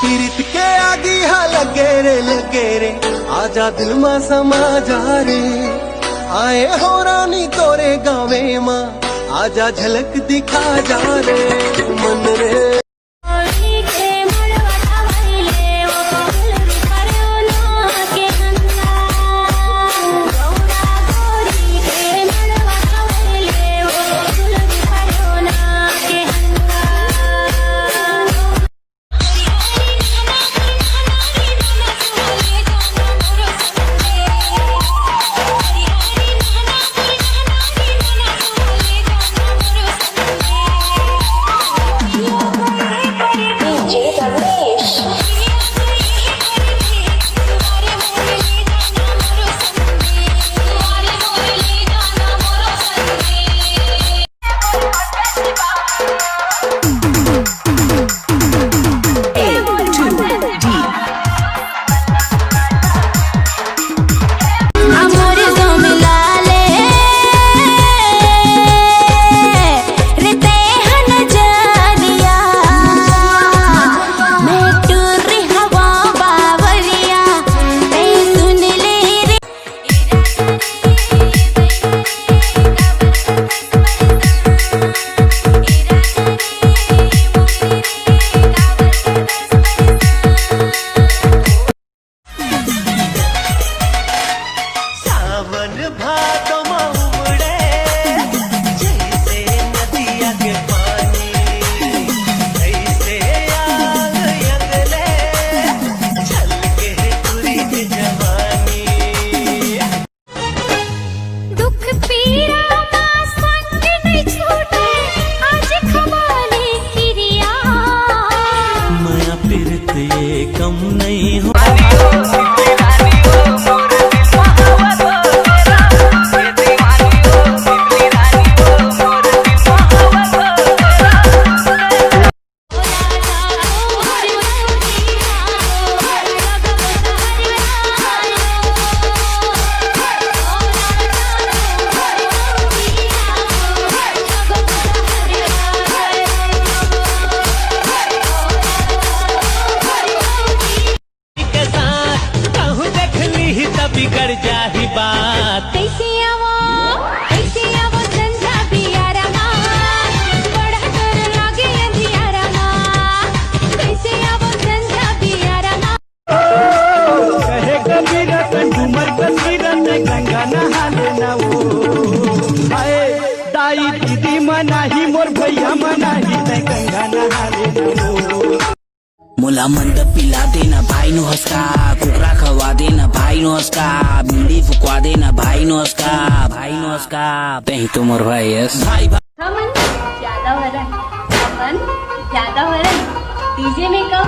पीरित के आगी हा लगे रे आजा दिल मा समा जा रे। आए हो रानी तोरे गावे माँ आजा झलक दिखा जा रे मन रे। कम नहीं हो बिगड़ जाही बात। कैसे आवो संझा पियारा माँ बड़ा डर लागे अंधियारा माँ। कैसे आवो संझा पियारा माँ कहे कबीरा डूमर कबीरा ने गंगा नहा लेना वो। आए दाई दीदी मनाही मोर भैया मनाही ने गंगा नहा लेना वो। मुला मंद पिला देना भाई नो हंसका, कुकरा खवा देना भाई नो हंसका, बीड़ी फुकवा देना भाई नो हंसका तही तो मोर भाई यस भाई ज्यादा वरन ज्यादा वरन डीजे में कम